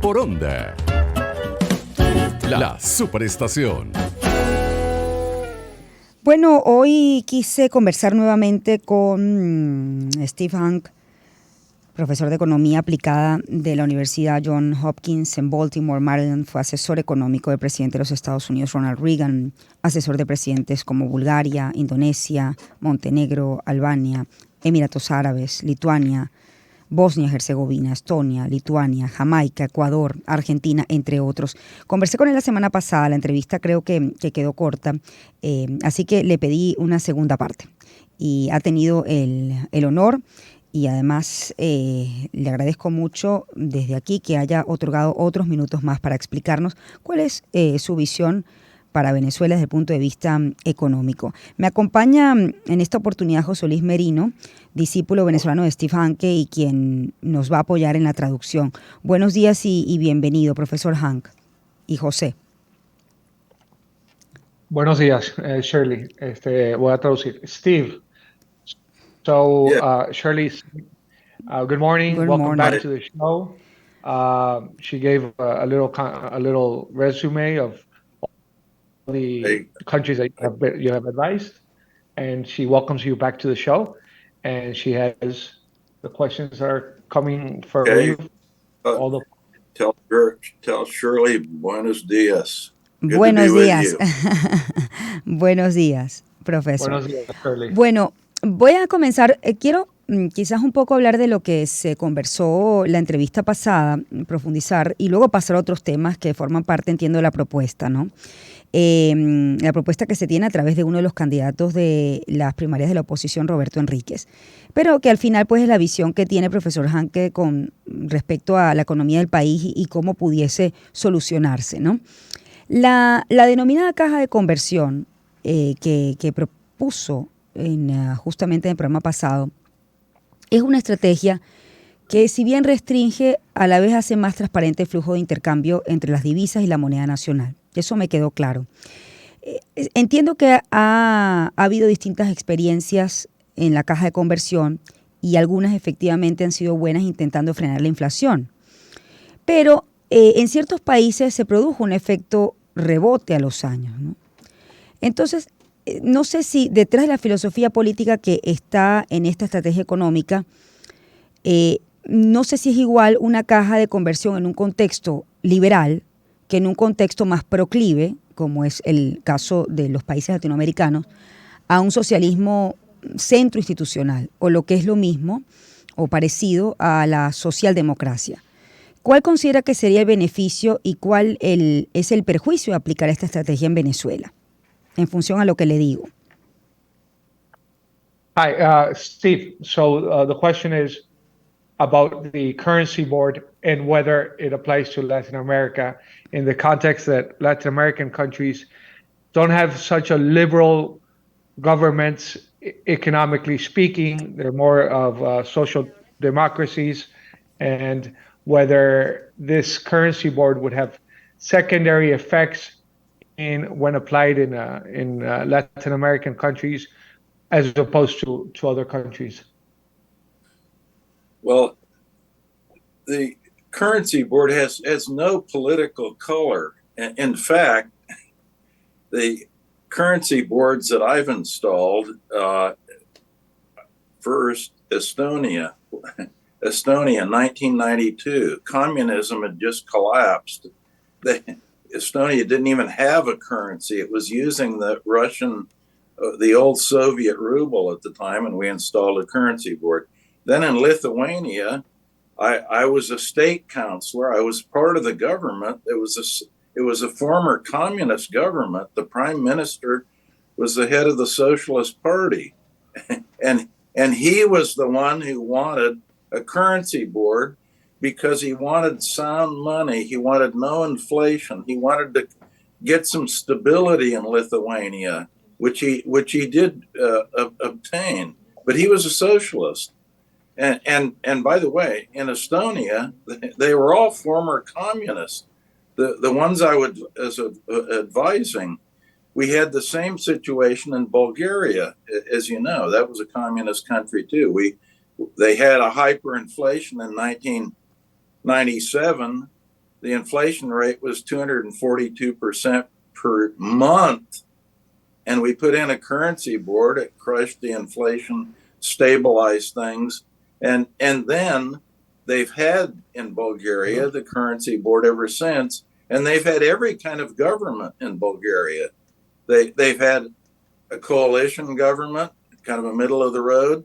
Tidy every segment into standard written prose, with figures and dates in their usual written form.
por Onda. La Superestación. Bueno, hoy quise conversar nuevamente con Steve Hanke, profesor de Economía Aplicada de la Universidad Johns Hopkins en Baltimore, Maryland. Fue asesor económico del presidente de los Estados Unidos, Ronald Reagan, asesor de presidentes como Bulgaria, Indonesia, Montenegro, Albania, Emiratos Árabes, Lituania, Bosnia-Herzegovina, Estonia, Lituania, Jamaica, Ecuador, Argentina, entre otros. Conversé con él la semana pasada, la entrevista creo que quedó corta, así que le pedí una segunda parte. Y ha tenido el honor y además le agradezco mucho desde aquí que haya otorgado otros minutos más para explicarnos cuál es su visión para Venezuela desde el punto de vista económico. Me acompaña en esta oportunidad José Luis Merino, discípulo venezolano de Steve Hanke y quien nos va a apoyar en la traducción. Buenos días y bienvenido, profesor Hanke y José. Buenos días, Shirley. Voy a traducir. Steve, so Shirley, good morning. Welcome back to the show. She gave a little resume of the countries that you have advised, and she welcomes you back to the show, and she has the questions that are coming for you. Tell Shirley buenos días. Buenos días. Buenos días, profesor. Buenos días, Shirley. Bueno, voy a comenzar. Quiero quizás un poco hablar de lo que se conversó la entrevista pasada, profundizar y luego pasar a otros temas que forman parte, entiendo, de la propuesta, ¿no? La propuesta que se tiene a través de uno de los candidatos de las primarias de la oposición, Roberto Enríquez, pero que al final pues es la visión que tiene el profesor Hanke con respecto a la economía del país y cómo pudiese solucionarse, ¿no? La denominada caja de conversión que propuso justamente en el programa pasado es una estrategia que, si bien restringe, a la vez hace más transparente el flujo de intercambio entre las divisas y la moneda nacional. Eso me quedó claro. Entiendo que ha habido distintas experiencias en la caja de conversión y algunas efectivamente han sido buenas intentando frenar la inflación. Pero en ciertos países se produjo un efecto rebote a los años, ¿no? Entonces, no sé si detrás de la filosofía política que está en esta estrategia económica, no sé si es igual una caja de conversión en un contexto liberal que en un contexto más proclive, como es el caso de los países latinoamericanos, a un socialismo centroinstitucional, o lo que es lo mismo o parecido a la socialdemocracia. ¿Cuál considera que sería el beneficio y cuál es el perjuicio de aplicar esta estrategia en Venezuela, en función a lo que le digo? Hi, Steve. So the question is about the currency board and whether it applies to Latin America in the context that Latin American countries don't have such a liberal governments, economically speaking. They're more of social democracies, and whether this currency board would have secondary effects when applied in Latin American countries as opposed to other countries. Well, the currency board has no political color. In fact, the currency boards that I've installed, first, Estonia, 1992, communism had just collapsed. Estonia didn't even have a currency. It was using the the old Soviet ruble at the time, and we installed a currency board. Then in Lithuania, I was a state councilor. I was part of the government. It was a former communist government. The prime minister was the head of the Socialist Party, and he was the one who wanted a currency board because he wanted sound money. He wanted no inflation. He wanted to get some stability in Lithuania, which he did obtain. But he was a socialist. And by the way, in Estonia, they were all former communists. The ones I was advising, we had the same situation in Bulgaria, as you know. That was a communist country too. They had a hyperinflation in 1997, the inflation rate was 242% per month. And we put in a currency board. It crushed the inflation, stabilized things. And then they've had in Bulgaria the currency board ever since. And they've had every kind of government in Bulgaria. They've had a coalition government, kind of a middle of the road.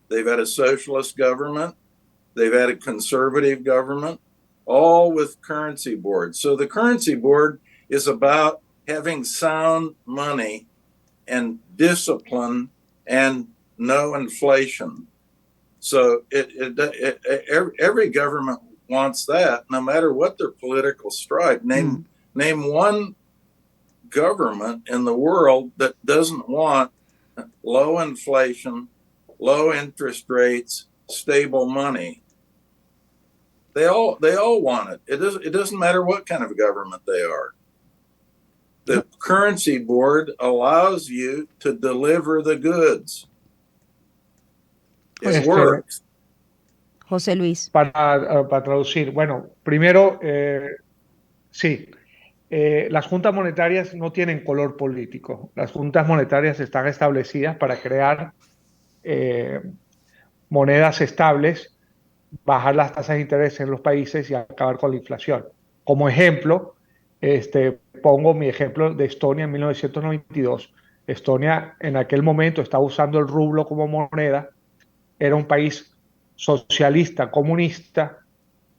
They've had a socialist government. They've had a conservative government, all with currency boards. So the currency board is about having sound money and discipline and no inflation. So every government wants that, no matter what their political stripe. Name one government in the world that doesn't want low inflation, low interest rates, stable money. They all want it. It doesn't matter what kind of government they are. The currency board allows you to deliver the goods. It works. José Luis. Para traducir, bueno, primero, sí, las juntas monetarias no tienen color político. Las juntas monetarias están establecidas para crear monedas estables, bajar las tasas de interés en los países y acabar con la inflación. Como ejemplo, pongo mi ejemplo de Estonia en 1992. Estonia en aquel momento estaba usando el rublo como moneda. Era un país socialista, comunista,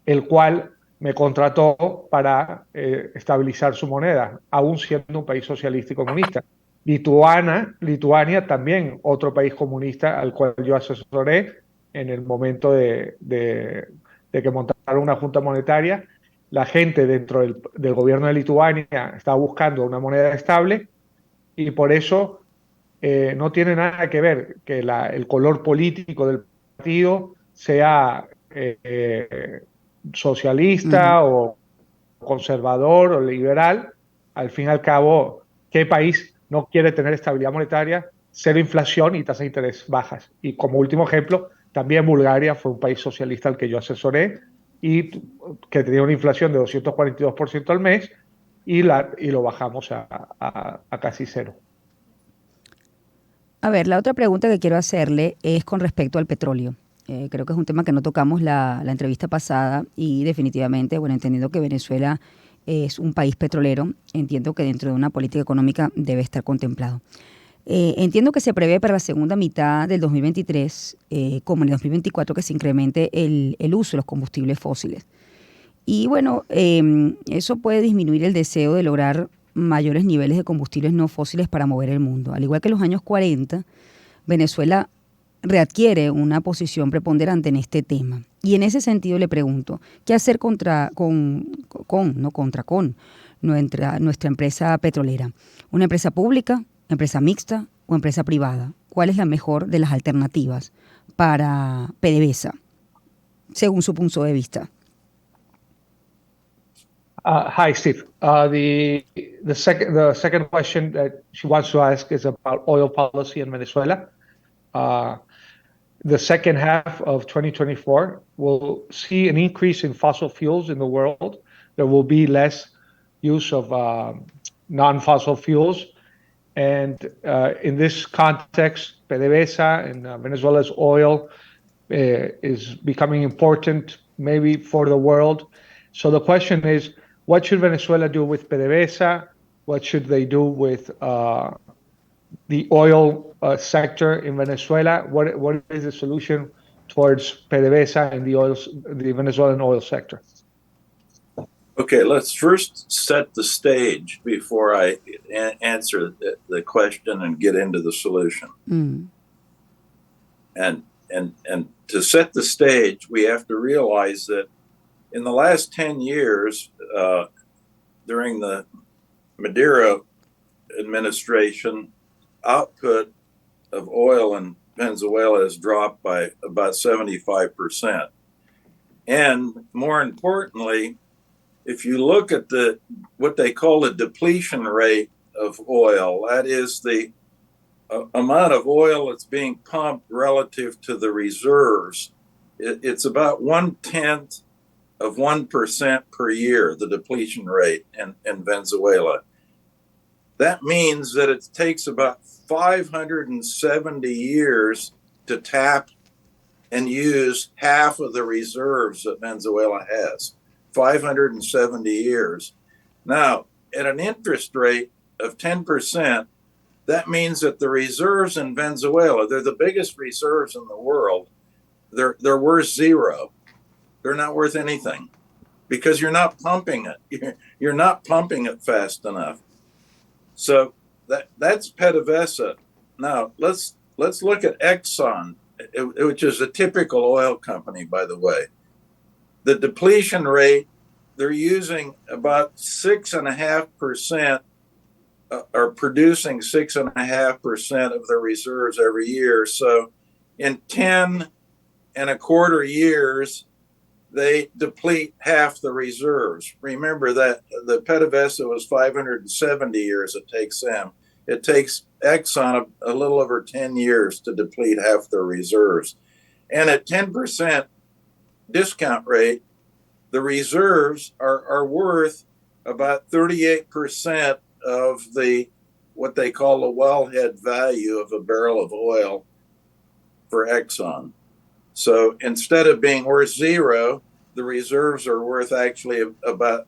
el cual me contrató para estabilizar su moneda, aún siendo un país socialista y comunista. Lituania también, otro país comunista al cual yo asesoré en el momento de que montaron una junta monetaria. La gente dentro del gobierno de Lituania estaba buscando una moneda estable y por eso no tiene nada que ver que el color político del partido sea socialista o conservador o liberal. Al fin y al cabo, ¿qué país no quiere tener estabilidad monetaria, cero inflación y tasas de interés bajas? Y como último ejemplo, también Bulgaria fue un país socialista al que yo asesoré y que tenía una inflación de 242% al mes y lo bajamos a casi cero. A ver, la otra pregunta que quiero hacerle es con respecto al petróleo. Creo que es un tema que no tocamos la entrevista pasada y definitivamente, bueno, entendiendo que Venezuela es un país petrolero, entiendo que dentro de una política económica debe estar contemplado. Entiendo que se prevé para la segunda mitad del 2023, como en el 2024, que se incremente el uso de los combustibles fósiles. Y bueno, eso puede disminuir el deseo de lograr mayores niveles de combustibles no fósiles para mover el mundo. Al igual que en los años 40, Venezuela readquiere una posición preponderante en este tema. Y en ese sentido le pregunto, ¿qué hacer con nuestra empresa petrolera? ¿Una empresa pública, empresa mixta o empresa privada? ¿Cuál es la mejor de las alternativas para PDVSA, según su punto de vista? Hi, Steve. The second question that she wants to ask is about oil policy in Venezuela. The second half of 2024 will see an increase in fossil fuels in the world. There will be less use of non-fossil fuels. And in this context, PDVSA and Venezuela's oil is becoming important maybe for the world. So the question is, what should Venezuela do with PDVSA? What should they do with the oil sector in Venezuela? What is the solution towards PDVSA and the Venezuelan oil sector? Okay, let's first set the stage before I answer the question and get into the solution. And to set the stage, we have to realize that in the last 10 years, during the Maduro administration, output of oil in Venezuela has dropped by about 75%. And more importantly, if you look at what they call the depletion rate of oil, that is the amount of oil that's being pumped relative to the reserves, it's about 1/10 of 1% per year, the depletion rate in Venezuela. That means that it takes about 570 years to tap and use half of the reserves that Venezuela has. 570 years. Now, at an interest rate of 10%, that means that the reserves in Venezuela, they're the biggest reserves in the world, they're worth zero. They're not worth anything because you're not pumping it. You're not pumping it fast enough. So that's PDVSA. Now let's look at Exxon, which is a typical oil company, by the way. The depletion rate, they're using about 6.5%, are producing 6.5% of their reserves every year. So in 10 and a quarter years, they deplete half the reserves. Remember that the PDVSA was 570 years it takes them. It takes Exxon a little over 10 years to deplete half their reserves. And at 10% discount rate, the reserves are worth about 38% of what they call the wellhead value of a barrel of oil for Exxon. So instead of being worth zero, the reserves are worth actually about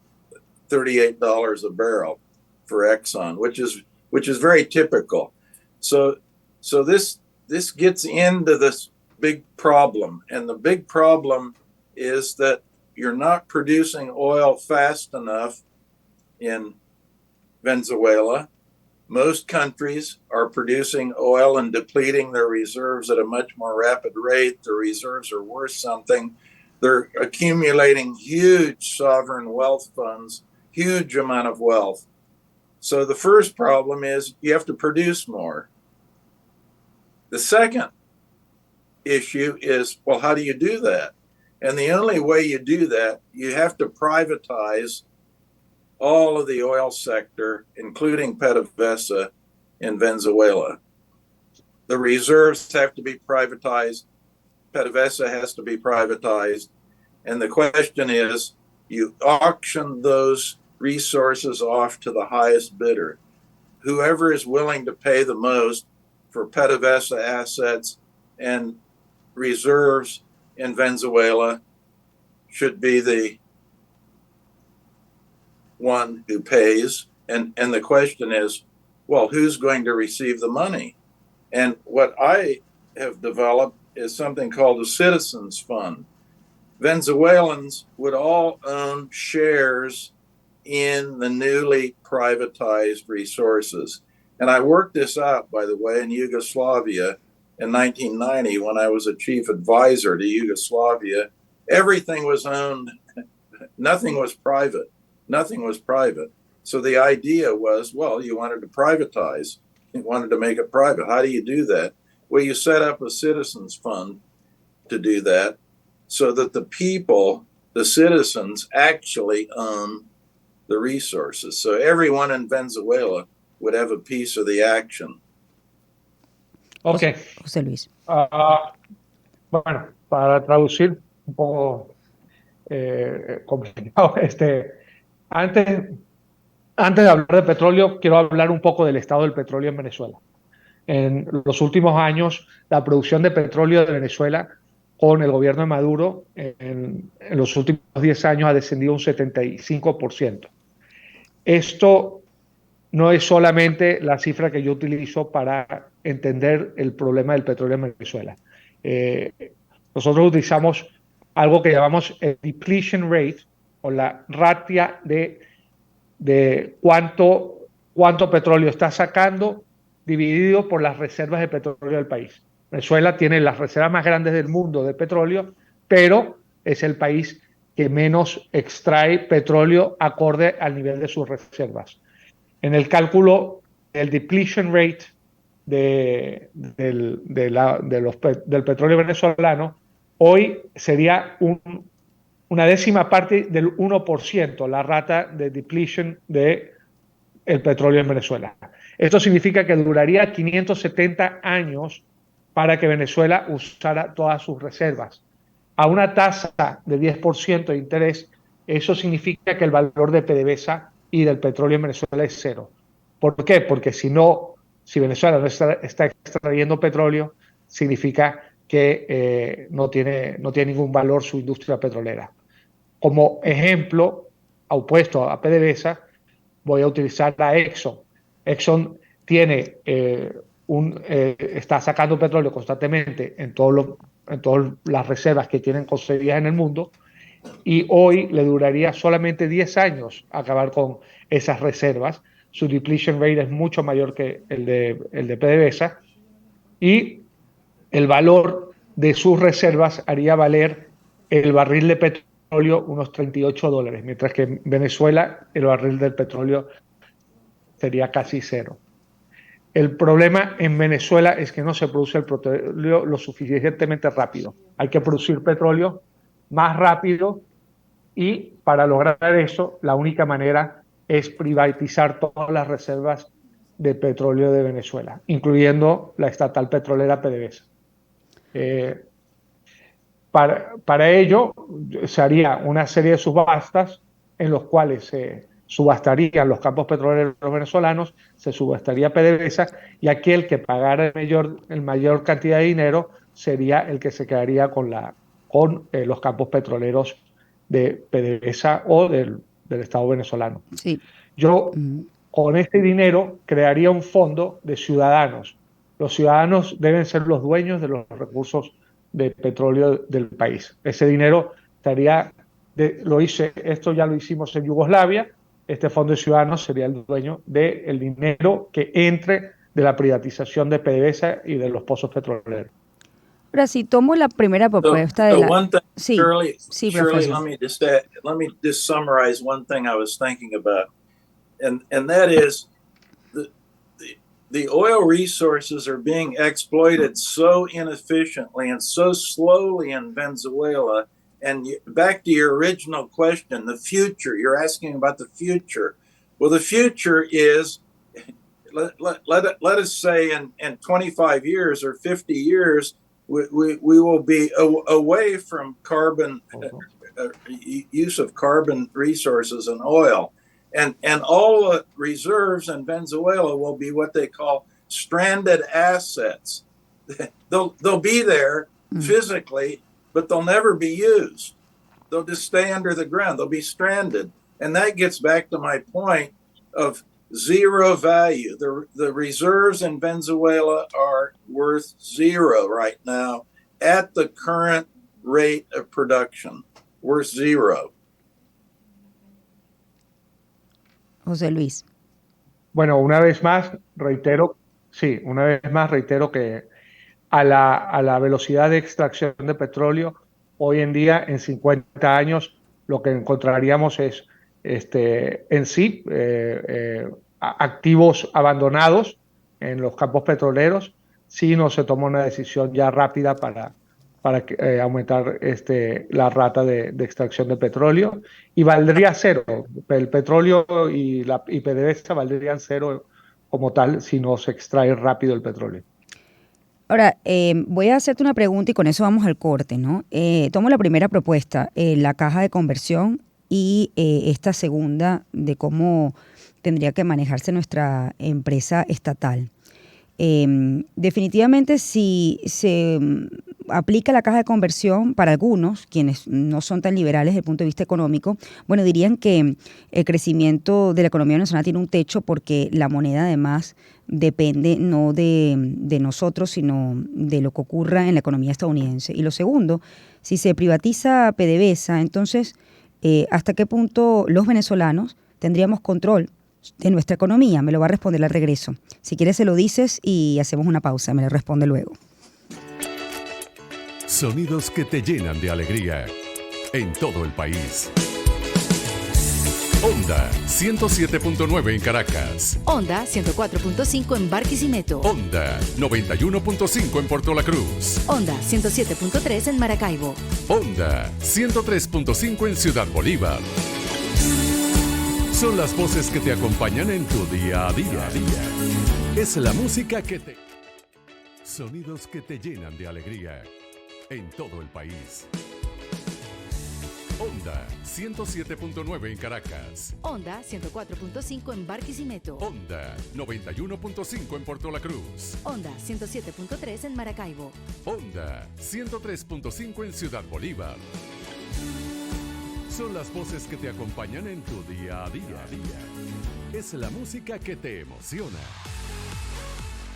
$38 a barrel for Exxon, which is very typical. So this gets into this big problem, and the big problem is that you're not producing oil fast enough in Venezuela. Most countries are producing oil and depleting their reserves at a much more rapid rate. The reserves are worth something. They're accumulating huge sovereign wealth funds, huge amount of wealth. So the first problem is you have to produce more. The second issue is, well, how do you do that? And the only way you do that, you have to privatize all of the oil sector, including PDVSA in Venezuela. The reserves have to be privatized. PDVSA has to be privatized. And the question is, you auction those resources off to the highest bidder. Whoever is willing to pay the most for PDVSA assets and reserves in Venezuela should be the one who pays. And the question is, well, who's going to receive the money? And what I have developed is something called a citizens fund. Venezuelans would all own shares in the newly privatized resources. And I worked this out, by the way, in Yugoslavia in 1990 when I was a chief advisor to Yugoslavia. Everything was owned. Nothing was private. Nothing was private. So the idea was, well, you wanted to privatize. You wanted to make it private. How do you do that? Well, you set up a citizens fund to do that so that the people, the citizens, actually own the resources. So everyone in Venezuela would have a piece of the action. Okay. José Luis. Bueno, para traducir un poco complicado, antes de hablar de petróleo, quiero hablar un poco del estado del petróleo en Venezuela. En los últimos años, la producción de petróleo de Venezuela con el gobierno de Maduro en los últimos 10 años ha descendido un 75%. Esto no es solamente la cifra que yo utilizo para entender el problema del petróleo en Venezuela. Nosotros utilizamos algo que llamamos el depletion rate, o la ratia de cuánto petróleo está sacando dividido por las reservas de petróleo del país. Venezuela tiene las reservas más grandes del mundo de petróleo, pero es el país que menos extrae petróleo acorde al nivel de sus reservas. En el cálculo del depletion rate del petróleo venezolano, hoy sería una décima parte del 1% la rata de depletion del petróleo en Venezuela. Esto significa que duraría 570 años para que Venezuela usara todas sus reservas. a una tasa de 10% de interés, eso significa que el valor de PDVSA y del petróleo en Venezuela es cero. ¿Por qué? Porque si Venezuela no está extrayendo petróleo, significa que no tiene ningún valor su industria petrolera. Como ejemplo, opuesto a PDVSA, voy a utilizar a Exxon. Exxon tiene está sacando petróleo constantemente en todas las reservas que tienen concedidas en el mundo, y hoy le duraría solamente 10 años acabar con esas reservas. Su depletion rate es mucho mayor que el de PDVSA, y el valor de sus reservas haría valer el barril de petróleo unos $38, mientras que en Venezuela el barril del petróleo sería casi cero. El problema en Venezuela es que no se produce el petróleo lo suficientemente rápido. Hay que producir petróleo más rápido, y para lograr eso, la única manera es privatizar todas las reservas de petróleo de Venezuela, incluyendo la estatal petrolera PDVSA. Para ello, se haría una serie de subastas en los cuales se subastarían los campos petroleros venezolanos, se subastaría PDVSA, y aquel que pagara el mayor cantidad de dinero sería el que se quedaría con los campos petroleros de PDVSA o del Estado venezolano. Sí. Yo, con este dinero, crearía un fondo de ciudadanos. Los ciudadanos deben ser los dueños de los recursos de petróleo del país. Ese dinero esto ya lo hicimos en Yugoslavia. Este fondo de ciudadanos sería el dueño del dinero que entre de la privatización de PDVSA y de los pozos petroleros. Ahora, si tomo la primera propuesta de la... One thing, Sí, sí, Shirley, profesor. let me just summarize one thing I was thinking about, and that is the oil resources are being exploited so inefficiently and so slowly in Venezuela. And back to your original question, the future, you're asking about the future. Well, the future is, let us say in 25 years or 50 years, we will be away from carbon use of carbon resources and oil. And all the reserves in Venezuela will be what they call stranded assets. They'll be there physically, but they'll never be used. They'll just stay under the ground. They'll be stranded. And that gets back to my point of zero value. The reserves in Venezuela are worth zero right now at the current rate of production, worth zero. José Luis. Bueno, una vez más reitero que a la velocidad de extracción de petróleo, hoy en día, en 50 años, lo que encontraríamos es activos abandonados en los campos petroleros, si no se toma una decisión ya rápida para aumentar la rata de extracción de petróleo, y valdría cero. El petróleo y PDVSA valdrían cero como tal si no se extrae rápido el petróleo. Ahora, voy a hacerte una pregunta y con eso vamos al corte, ¿no? Tomo la primera propuesta, la caja de conversión, y esta segunda de cómo tendría que manejarse nuestra empresa estatal. Definitivamente, si se aplica la caja de conversión, para algunos, quienes no son tan liberales desde el punto de vista económico, bueno, dirían que el crecimiento de la economía venezolana tiene un techo porque la moneda además depende no de nosotros, sino de lo que ocurra en la economía estadounidense. Y lo segundo, si se privatiza PDVSA, entonces, ¿hasta qué punto los venezolanos tendríamos control de nuestra economía? Me lo va a responder al regreso. Si quieres se lo dices y hacemos una pausa, me lo responde luego. Sonidos que te llenan de alegría en todo el país. Onda 107.9 en Caracas. Onda 104.5 en Barquisimeto. Onda 91.5 en Puerto La Cruz. Onda 107.3 en Maracaibo. Onda 103.5 en Ciudad Bolívar. Son las voces que te acompañan en tu día a día. Es la música que te... Sonidos que te llenan de alegría en todo el país. Onda 107.9 en Caracas. Onda 104.5 en Barquisimeto. Onda 91.5 en Puerto La Cruz. Onda 107.3 en Maracaibo. Onda 103.5 en Ciudad Bolívar. Son las voces que te acompañan en tu día a día. Es la música que te emociona.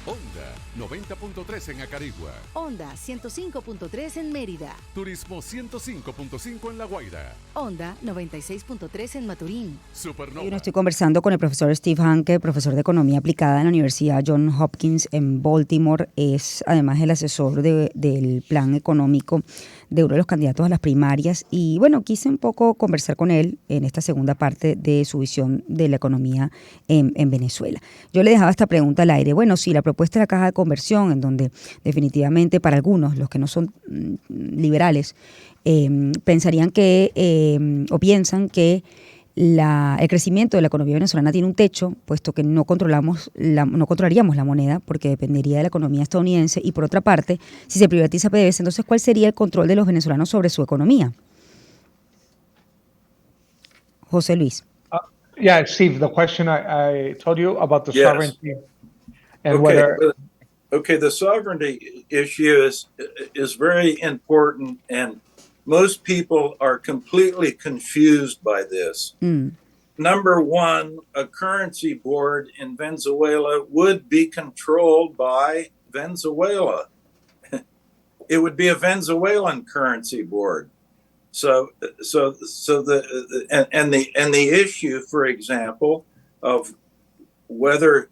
Onda 90.3 en Acarigua. Onda 105.3 en Mérida. Turismo 105.5 en La Guaira. Onda 96.3 en Maturín. Supernova. Yo estoy conversando con el profesor Steve Hanke, profesor de Economía Aplicada en la Universidad Johns Hopkins en Baltimore. Es además el asesor del plan económico de uno de los candidatos a las primarias. Y bueno, quise un poco conversar con él en esta segunda parte de su visión de la economía en Venezuela. Yo le dejaba esta pregunta al aire. Bueno, si la propuesta de la caja de conversión, en donde definitivamente para algunos, los que no son liberales, pensarían que o piensan que el crecimiento de la economía venezolana tiene un techo, puesto que no controlaríamos la moneda porque dependería de la economía estadounidense, y por otra parte, si se privatiza PDVSA, entonces ¿cuál sería el control de los venezolanos sobre su economía? José Luis. Yeah, Steve, the question I told you about the Yes. sovereignty and Okay, whether okay, the sovereignty issue is very important, and most people are completely confused by this. Number one, a currency board in Venezuela would be controlled by Venezuela. It would be a Venezuelan currency board. So the issue, for example, of whether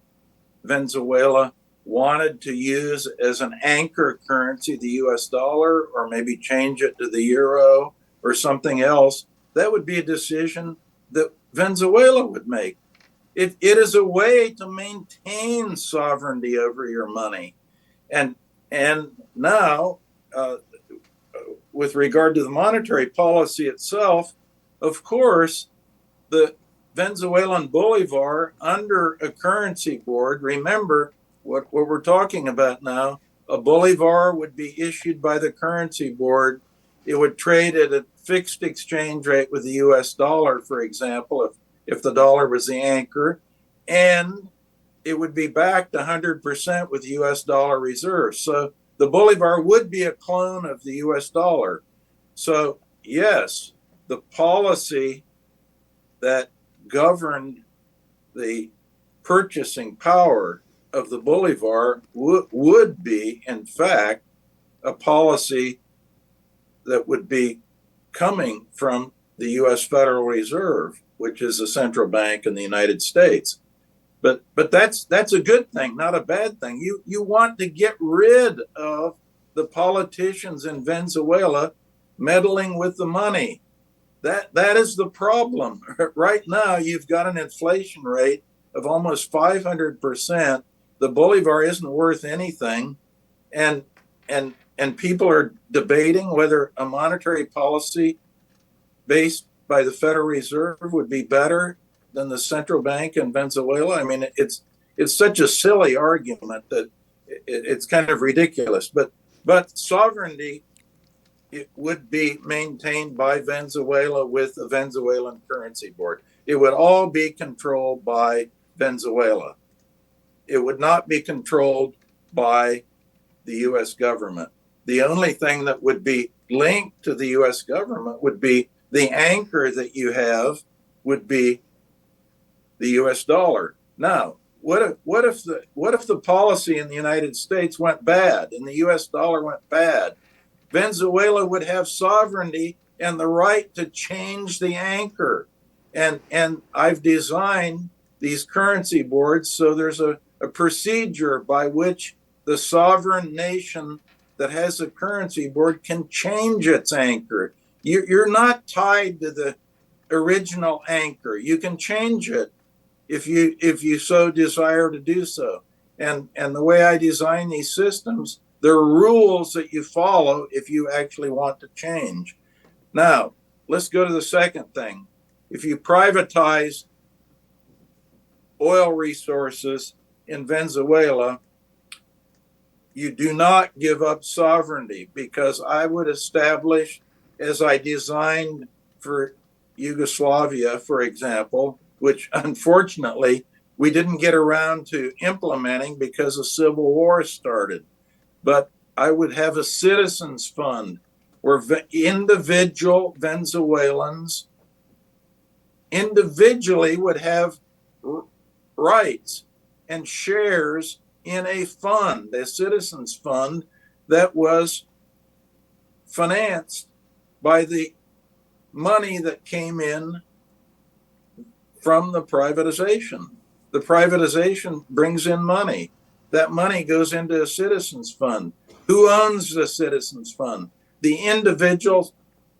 Venezuela wanted to use as an anchor currency the US dollar, or maybe change it to the euro or something else, that would be a decision that Venezuela would make. It is a way to maintain sovereignty over your money. And now, with regard to the monetary policy itself, of course, the Venezuelan bolivar under a currency board, remember what we're talking about now, a bolivar would be issued by the currency board. It would trade at a fixed exchange rate with the US dollar, for example, if the dollar was the anchor, and it would be backed 100% with US dollar reserves. So the bolivar would be a clone of the US dollar. So yes, the policy that governed the purchasing power of the bolivar would be, in fact, a policy that would be coming from the U.S. Federal Reserve, which is the central bank in the United States. But that's a good thing, not a bad thing. You want to get rid of the politicians in Venezuela meddling with the money. That is the problem. Right now, you've got an inflation rate of almost 500%. The bolivar isn't worth anything, and people are debating whether a monetary policy based by the Federal Reserve would be better than the central bank in Venezuela. I mean, it's such a silly argument that it's kind of ridiculous. But sovereignty, it would be maintained by Venezuela with a Venezuelan currency board. It would all be controlled by Venezuela. It would not be controlled by the U.S. government. The only thing that would be linked to the U.S. government would be the anchor that you have would be the U.S. dollar. Now, what if the policy in the United States went bad and the U.S. dollar went bad? Venezuela would have sovereignty and the right to change the anchor. And I've designed these currency boards so there's a procedure by which the sovereign nation that has a currency board can change its anchor. You're not tied to the original anchor. You can change it if you so desire to do so. And the way I design these systems, there are rules that you follow if you actually want to change. Now, let's go to the second thing. If you privatize oil resources in Venezuela, you do not give up sovereignty, because I would establish, as I designed for Yugoslavia, for example, which unfortunately we didn't get around to implementing because a civil war started. But I would have a citizens fund where individual Venezuelans individually would have rights and shares in a fund, a citizens fund that was financed by the money that came in from the privatization. The privatization brings in money. That money goes into a citizens fund. Who owns the citizens fund? The individual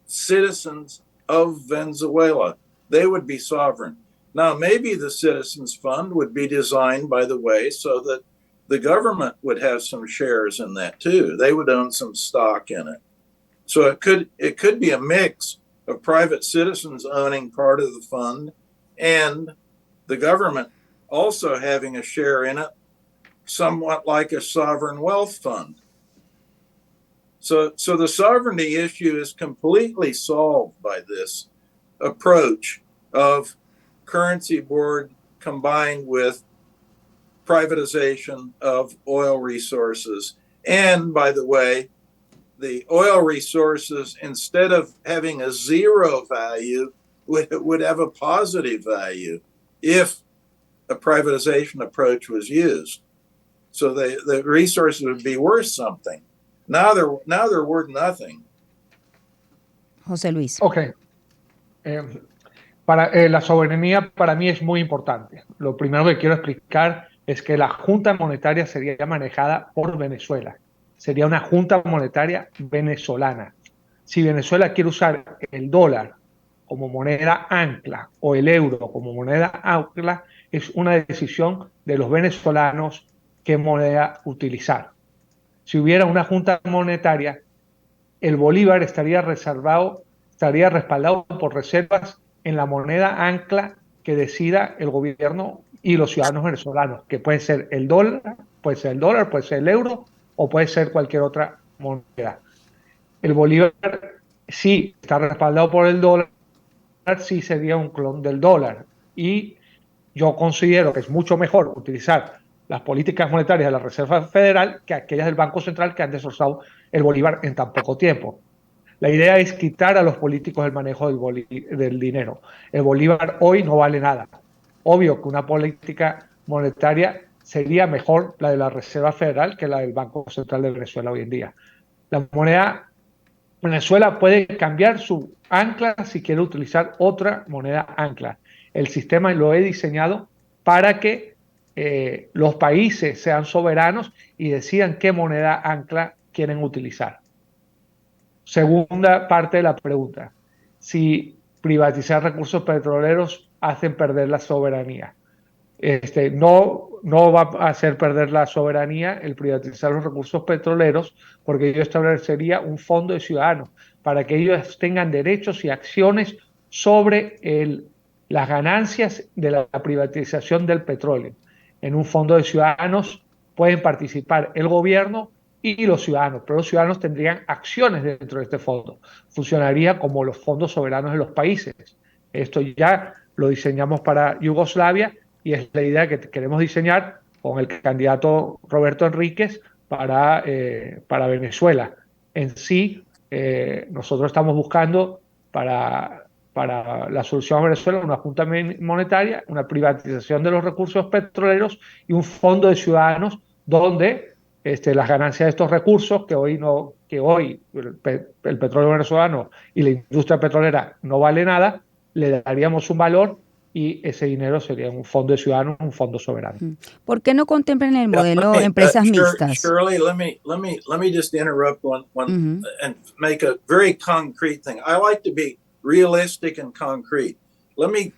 citizens of Venezuela. They would be sovereign. Now, maybe the citizens fund would be designed, by the way, so that the government would have some shares in that too. They would own some stock in it. So it could be a mix of private citizens owning part of the fund and the government also having a share in it, somewhat like a sovereign wealth fund. So the sovereignty issue is completely solved by this approach of currency board combined with privatization of oil resources. And by the way, the oil resources, instead of having a zero value, would have a positive value if a privatization approach was used. So the resources would be worth something. Now they're worth nothing. José Luis. Ok. La soberanía para mí es muy importante. Lo primero que quiero explicar es que la Junta Monetaria sería manejada por Venezuela. Sería una Junta Monetaria venezolana. Si Venezuela quiere usar el dólar como moneda ancla o el euro como moneda ancla, es una decisión de los venezolanos qué moneda utilizar. Si hubiera una Junta Monetaria, el bolívar estaría respaldado por reservas en la moneda ancla que decida el gobierno y los ciudadanos venezolanos, que puede ser el dólar, puede ser el euro o puede ser cualquier otra moneda. El bolívar sí está respaldado por el dólar, sí sería un clon del dólar. Y yo considero que es mucho mejor utilizar las políticas monetarias de la Reserva Federal que aquellas del Banco Central que han destrozado el bolívar en tan poco tiempo. La idea es quitar a los políticos el manejo del dinero. El bolívar hoy no vale nada. Obvio que una política monetaria sería mejor la de la Reserva Federal que la del Banco Central de Venezuela hoy en día. La moneda, Venezuela puede cambiar su ancla si quiere utilizar otra moneda ancla. El sistema lo he diseñado para que los países sean soberanos y decidan qué moneda ancla quieren utilizar. Segunda parte de la pregunta, si privatizar recursos petroleros hacen perder la soberanía. No va a hacer perder la soberanía el privatizar los recursos petroleros, porque yo establecería un fondo de ciudadanos para que ellos tengan derechos y acciones sobre las ganancias de la privatización del petróleo. En un fondo de ciudadanos pueden participar el gobierno y los ciudadanos, pero los ciudadanos tendrían acciones dentro de este fondo. Funcionaría como los fondos soberanos de los países. Esto ya lo diseñamos para Yugoslavia y es la idea que queremos diseñar con el candidato Roberto Enríquez para Venezuela. En sí, nosotros estamos buscando para la solución a Venezuela una junta monetaria, una privatización de los recursos petroleros y un fondo de ciudadanos donde las ganancias de estos recursos, que hoy el petróleo venezolano y la industria petrolera no vale nada, le daríamos un valor y ese dinero sería un fondo de ciudadanos, un fondo soberano. ¿Por qué no contemplan el modelo empresas mixtas? Shirley, let me just interrupt one and make a very concrete thing. I like to be realistic and concrete.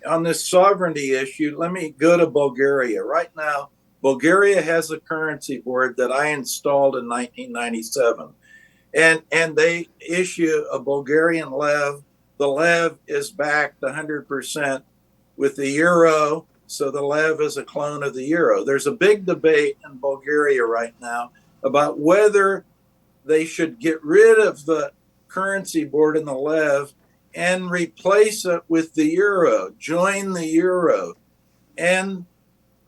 On this sovereignty issue, let me go to Bulgaria. Right now, Bulgaria has a currency board that I installed in 1997. And they issue a Bulgarian lev. The lev is backed 100% with the euro, so the lev is a clone of the euro. There's a big debate in Bulgaria right now about whether they should get rid of the currency board and the lev and replace it with the euro, join the euro. And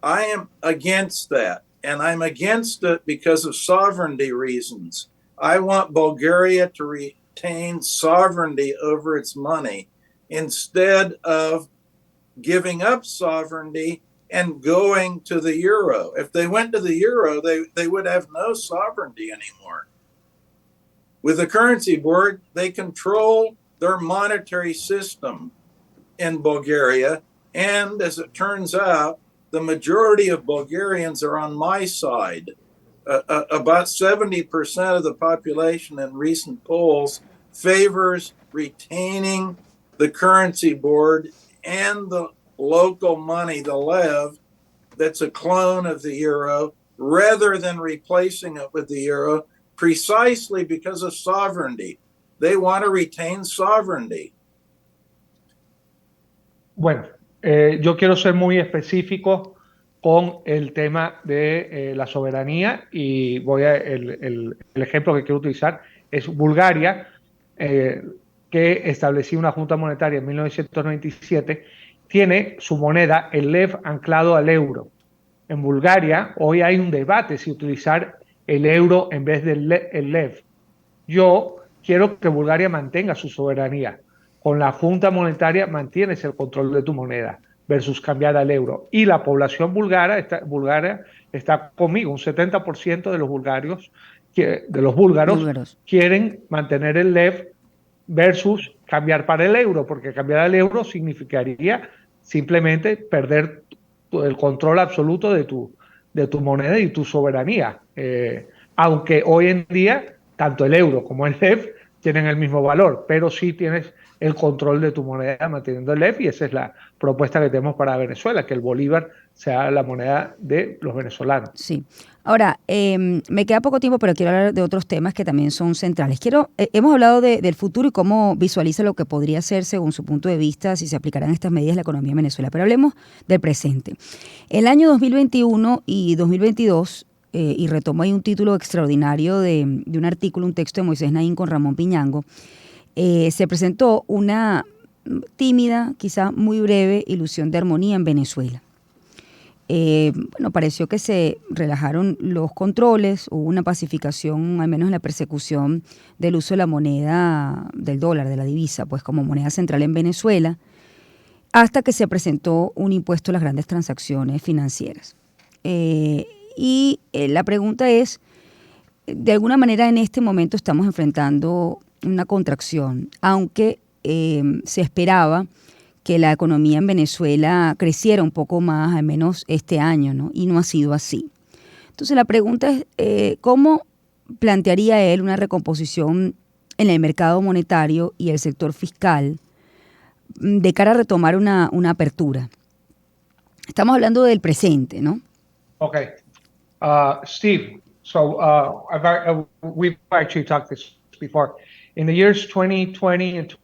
I am against that. And I'm against it because of sovereignty reasons. I want Bulgaria to retain sovereignty over its money instead of giving up sovereignty and going to the euro. If they went to the euro, they would have no sovereignty anymore. With the currency board, they control their monetary system in Bulgaria. And as it turns out, the majority of Bulgarians are on my side. About 70% of the population in recent polls favors retaining the currency board and the local money, the lev, that's a clone of the euro, rather than replacing it with the euro, precisely because of sovereignty. They want to retain sovereignty. Bueno, yo quiero ser muy específico con el tema de la soberanía y el ejemplo que quiero utilizar es Bulgaria, que estableció una junta monetaria en 1997, tiene su moneda, el lev, anclado al euro. En Bulgaria hoy hay un debate si utilizar el euro en vez del lev. Yo quiero que Bulgaria mantenga su soberanía. Con la junta monetaria mantienes el control de tu moneda versus cambiar al euro. Y la población búlgara está conmigo. Un 70% de los búlgaros quieren mantener el lev versus cambiar para el euro, porque cambiar al euro significaría simplemente perder el control absoluto de tu moneda y tu soberanía. Aunque hoy en día tanto el euro como el lev tienen el mismo valor, pero sí tienes el control de tu moneda manteniendo el lev, y esa es la propuesta que tenemos para Venezuela, que el bolívar sea la moneda de los venezolanos. Sí. Ahora, me queda poco tiempo, pero quiero hablar de otros temas que también son centrales. Hemos hablado del futuro y cómo visualiza lo que podría ser, según su punto de vista, si se aplicaran estas medidas, la economía en Venezuela. Pero hablemos del presente. El año 2021 y 2022, y retomo ahí un título extraordinario de un artículo, un texto de Moisés Naín con Ramón Piñango, se presentó una tímida, quizá muy breve, ilusión de armonía en Venezuela. Pareció que se relajaron los controles, hubo una pacificación, al menos en la persecución del uso de la moneda, del dólar, de la divisa, pues como moneda central en Venezuela, hasta que se presentó un impuesto a las grandes transacciones financieras. La pregunta es, de alguna manera en este momento estamos enfrentando una contracción, aunque se esperaba que la economía en Venezuela creciera un poco más, al menos este año, ¿no? Y no ha sido así. Entonces la pregunta es, ¿cómo plantearía él una recomposición en el mercado monetario y el sector fiscal de cara a retomar una apertura? Estamos hablando del presente, ¿no? Okay. Steve, so we've actually talked this before. In the years 2020 and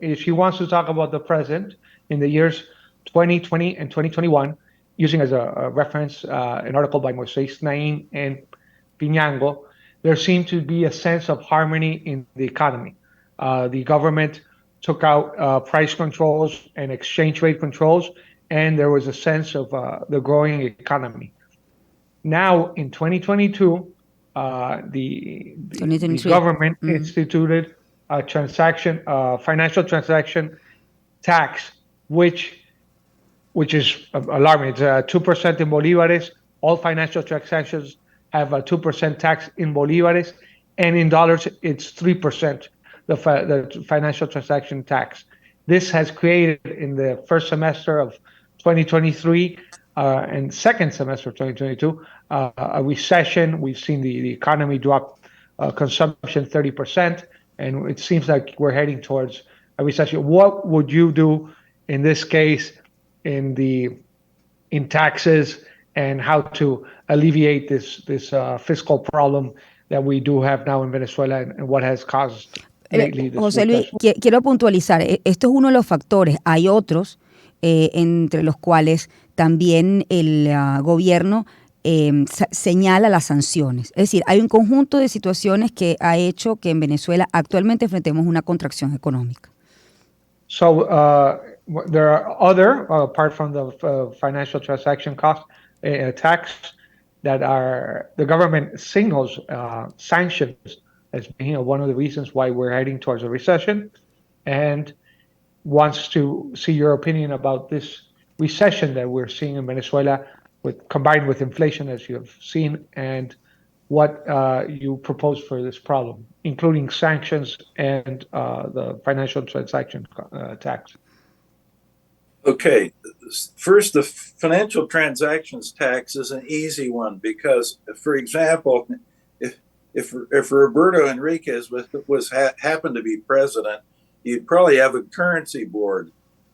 if he wants to talk about the present, in the years 2020 and 2021, using as a reference an article by Moisés Naín and Piñango, there seemed to be a sense of harmony in the economy. The government took out price controls and exchange rate controls, and there was a sense of the growing economy. Now, in 2022, the government instituted a financial transaction tax, which is alarming. It's 2% in bolívares. All financial transactions have a 2% tax in bolívares, and in dollars, it's 3%, the financial transaction tax. This has created, in the first semester of 2023 and second semester of 2022, a recession. We've seen the economy drop consumption 30%, and it seems like we're heading towards a recession. What would you do in this case in taxes, and how to alleviate this fiscal problem that we do have now in Venezuela, and what has caused lately this José Luis, recession? quiero puntualizar, esto es uno de los factores. Hay otros, entre los cuales también el gobierno señala las sanciones. Es decir, hay un conjunto de situaciones que ha hecho que en Venezuela actualmente enfrentemos una contracción económica. There are other, apart from the financial transaction cost tax, that are the government signals sanctions as being one of the reasons why we're heading towards a recession, and wants to see your opinion about this recession that we're seeing in Venezuela, combined with inflation, as you have seen, and what you propose for this problem, including sanctions and the financial transaction tax. Okay, first, the financial transactions tax is an easy one because, for example, if Roberto Enriquez happened to be president, you'd probably have a currency board,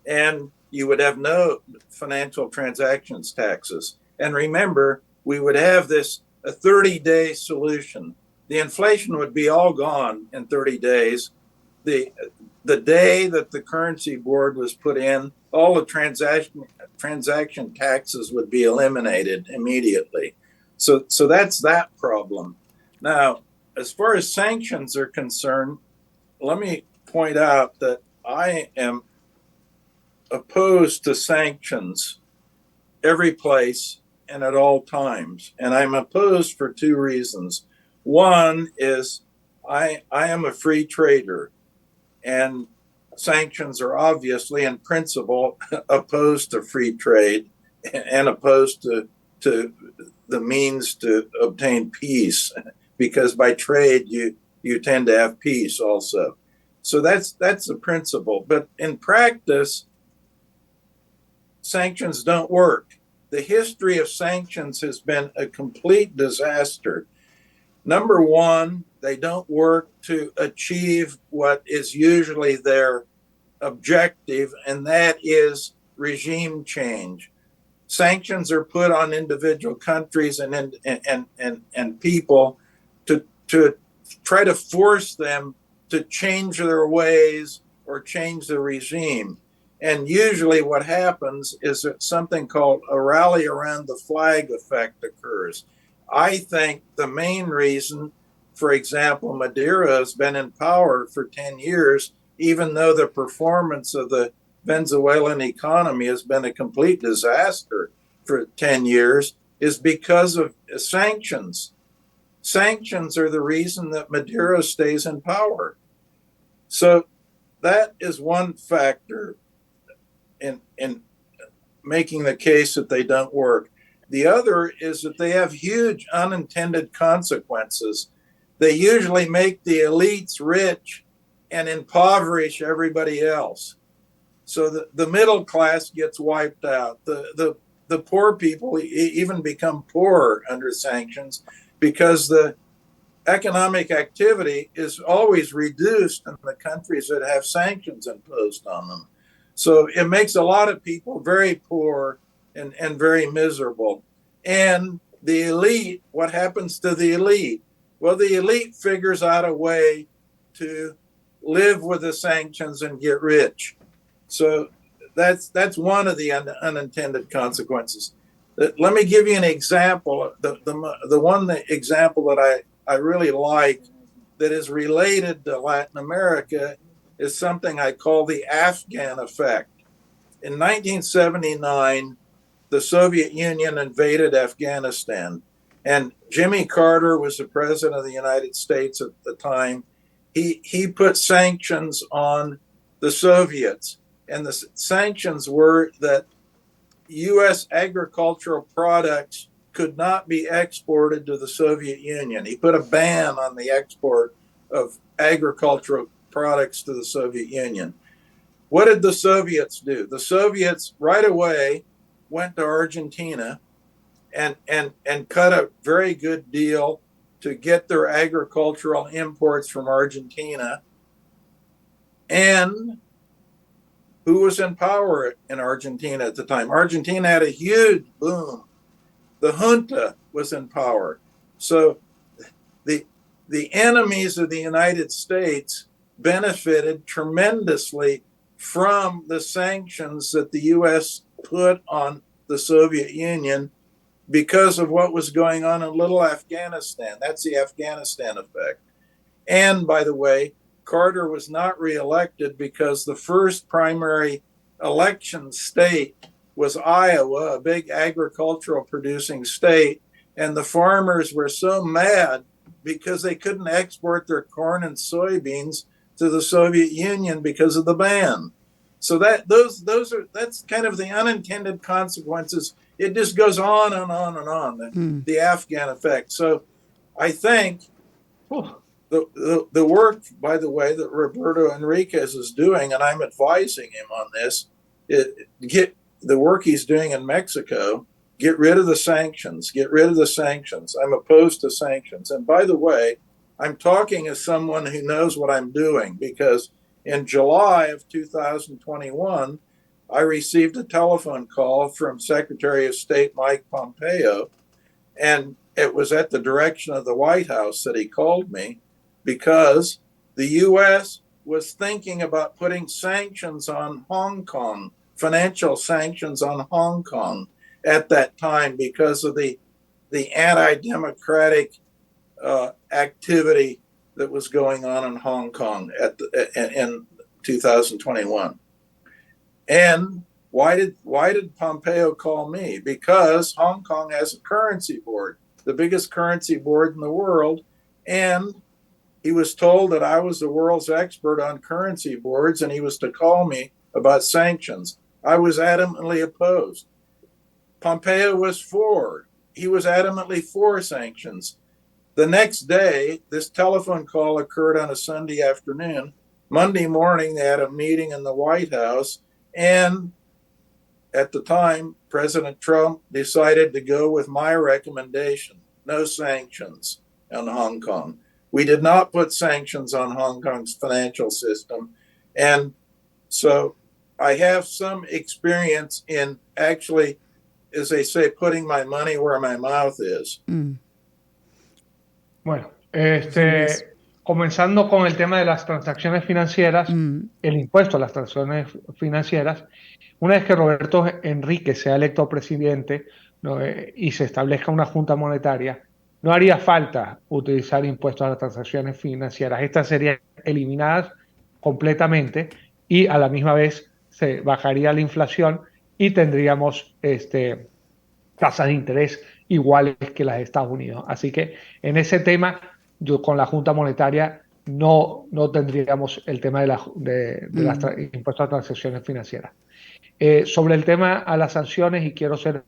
and you would have no financial transactions taxes. And remember, we would have a 30-day solution. The inflation would be all gone in 30 days. The day that the currency board was put in, all the transaction taxes would be eliminated immediately. So that's that problem. Now, as far as sanctions are concerned, let me point out that I am opposed to sanctions every place and at all times. And I'm opposed for two reasons. One is I am a free trader, and sanctions are obviously in principle opposed to free trade and opposed to the means to obtain peace, because by trade you tend to have peace also. So that's the principle. But in practice, sanctions don't work. The history of sanctions has been a complete disaster. Number one, they don't work to achieve what is usually their objective, and that is regime change. Sanctions are put on individual countries and people to try to force them to change their ways or change the regime. And usually what happens is that something called a rally around the flag effect occurs. I think the main reason, for example, Maduro has been in power for 10 years, even though the performance of the Venezuelan economy has been a complete disaster for 10 years, is because of sanctions. Sanctions are the reason that Maduro stays in power. So that is one factor in making the case that they don't work. The other is that they have huge unintended consequences. They usually make the elites rich and impoverish everybody else. So the middle class gets wiped out. The poor people even become poorer under sanctions, because the economic activity is always reduced in the countries that have sanctions imposed on them. So it makes a lot of people very poor and very miserable. And the elite, what happens to the elite? Well, the elite figures out a way to live with the sanctions and get rich. So that's one of the unintended consequences. Let me give you an example. The one example that I really like that is related to Latin America is something I call the Afghan effect. In 1979, the Soviet Union invaded Afghanistan, and Jimmy Carter was the president of the United States at the time. He put sanctions on the Soviets, and the sanctions were that U.S. agricultural products could not be exported to the Soviet Union. He put a ban on the export of agricultural products to the Soviet Union. What did the Soviets do? The Soviets right away went to Argentina and cut a very good deal to get their agricultural imports from Argentina. And who was in power in Argentina at the time? Argentina had a huge boom. The junta was in power. So the enemies of the United States benefited tremendously from the sanctions that the U.S. put on the Soviet Union because of what was going on in little Afghanistan. That's the Afghanistan effect. And by the way, Carter was not reelected because the first primary election state was Iowa, a big agricultural producing state, and the farmers were so mad because they couldn't export their corn and soybeans to the Soviet Union because of the ban. So that's kind of the unintended consequences. It just goes on and on and on, the Afghan effect. So I think the work, by the way, that Roberto Enriquez is doing, and I'm advising him on this, get the work he's doing in Mexico, get rid of the sanctions, get rid of the sanctions. I'm opposed to sanctions. And by the way, I'm talking as someone who knows what I'm doing, because in July of 2021, I received a telephone call from Secretary of State Mike Pompeo, and it was at the direction of the White House that he called me, because the U.S. was thinking about putting sanctions on Hong Kong, financial sanctions on Hong Kong at that time because of the anti-democratic activity that was going on in Hong Kong in 2021. And why did Pompeo call me? Because Hong Kong has a currency board, the biggest currency board in the world, and he was told that I was the world's expert on currency boards, and he was to call me about sanctions. I was adamantly opposed. Pompeo was for. He was adamantly for sanctions. The next day, this telephone call occurred on a Sunday afternoon. Monday morning, they had a meeting in the White House, and at the time, President Trump decided to go with my recommendation, no sanctions on Hong Kong. We did not put sanctions on Hong Kong's financial system. And so I have some experience in actually, as they say, putting my money where my mouth is. Bueno, comenzando con el tema de las transacciones financieras, el impuesto a las transacciones financieras, una vez que Roberto Enrique sea electo presidente, ¿no? Y se establezca una junta monetaria, no haría falta utilizar impuestos a las transacciones financieras. Estas serían eliminadas completamente y a la misma vez se bajaría la inflación y tendríamos tasas de interés iguales que las de Estados Unidos. Así que en ese tema, yo con la Junta Monetaria no tendríamos el tema de las impuestos a transacciones financieras. Sobre el tema a las sanciones, y quiero ser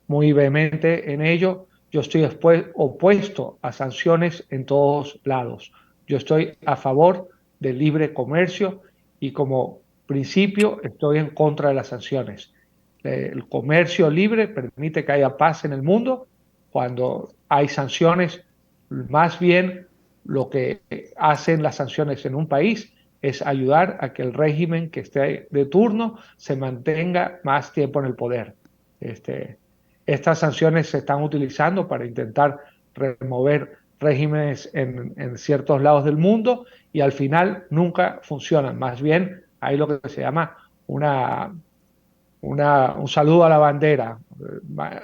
muy vehemente en ello, yo estoy opuesto a sanciones en todos lados. Yo estoy a favor del libre comercio y como principio estoy en contra de las sanciones. El comercio libre permite que haya paz en el mundo. Cuando hay sanciones, más bien lo que hacen las sanciones en un país es ayudar a que el régimen que esté de turno se mantenga más tiempo en el poder. Estas sanciones se están utilizando para intentar remover regímenes en ciertos lados del mundo y al final nunca funcionan. Más bien hay lo que se llama un saludo a la bandera.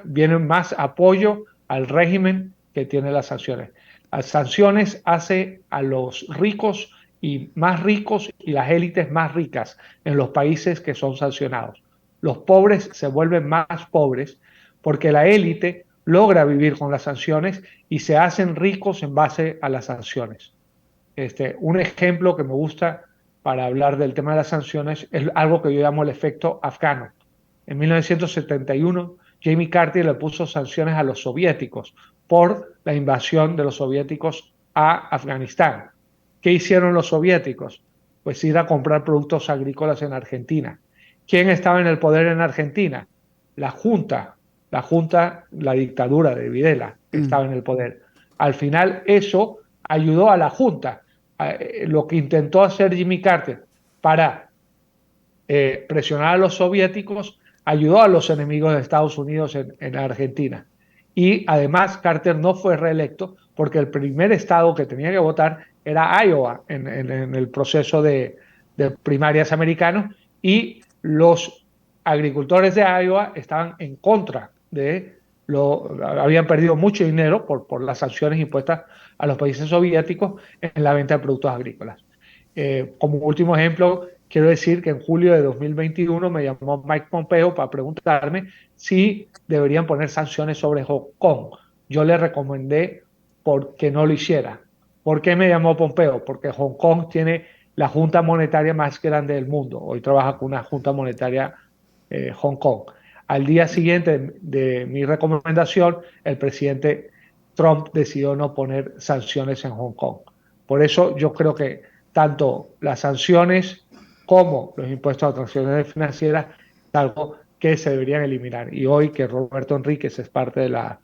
Viene más apoyo al régimen que tiene las sanciones. Las sanciones hacen a los ricos y más ricos y las élites más ricas en los países que son sancionados. Los pobres se vuelven más pobres porque la élite logra vivir con las sanciones y se hacen ricos en base a las sanciones. Un ejemplo que me gusta para hablar del tema de las sanciones es algo que yo llamo el efecto afgano. En 1971, Jimmy Carter le puso sanciones a los soviéticos por la invasión de los soviéticos a Afganistán. ¿Qué hicieron los soviéticos? Pues ir a comprar productos agrícolas en Argentina. ¿Quién estaba en el poder en Argentina? La Junta, la dictadura de Videla, estaba en el poder. Al final eso ayudó a la Junta. Lo que intentó hacer Jimmy Carter para presionar a los soviéticos ayudó a los enemigos de Estados Unidos en Argentina. Y además Carter no fue reelecto porque el primer estado que tenía que votar era Iowa en el proceso de primarias americanos, y los agricultores de Iowa estaban en contra habían perdido mucho dinero por las sanciones impuestas a los países soviéticos en la venta de productos agrícolas. Como último ejemplo, quiero decir que en julio de 2021 me llamó Mike Pompeo para preguntarme si deberían poner sanciones sobre Hong Kong. Yo le recomendé que no lo hiciera. ¿Por qué me llamó Pompeo? Porque Hong Kong tiene la junta monetaria más grande del mundo. Hoy trabaja con una junta monetaria Hong Kong. Al día siguiente de mi recomendación, el presidente Trump decidió no poner sanciones en Hong Kong. Por eso yo creo que tanto las sanciones como los impuestos a transacciones financieras es algo que se deberían eliminar. Y hoy que Roberto Enríquez es parte de las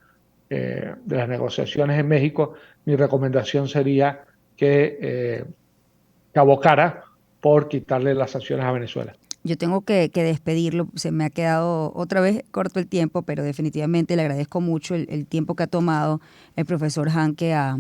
negociaciones en México, mi recomendación sería que abocara por quitarle las sanciones a Venezuela. Yo tengo que despedirlo, se me ha quedado otra vez corto el tiempo, pero definitivamente le agradezco mucho el tiempo que ha tomado el profesor Hanke a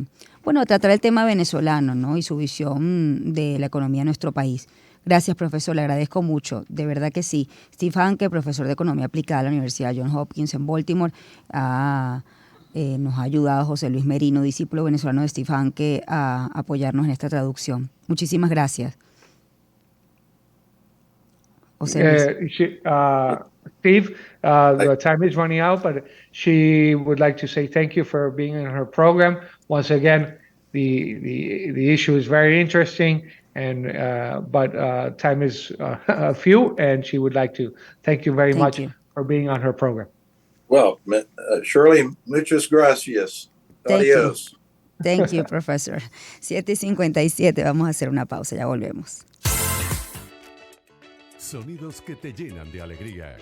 tratar el tema venezolano, ¿no? Y su visión de la economía de nuestro país. Gracias, profesor, le agradezco mucho, de verdad que sí. Steve Hanke, profesor de Economía Aplicada de la Universidad Johns Hopkins en Baltimore, nos ha ayudado José Luis Merino, discípulo venezolano de Steve Hanke, a apoyarnos en esta traducción. Muchísimas gracias. Steve, the time is running out, but she would like to say thank you for being in her program. Once again, the issue is very interesting, but time is few, and she would like to thank you very much for being on her program. Well, Shirley, muchas gracias. Adiós. Thank you, professor. 7:57, vamos a hacer una pausa, ya volvemos. Sonidos que te llenan de alegría.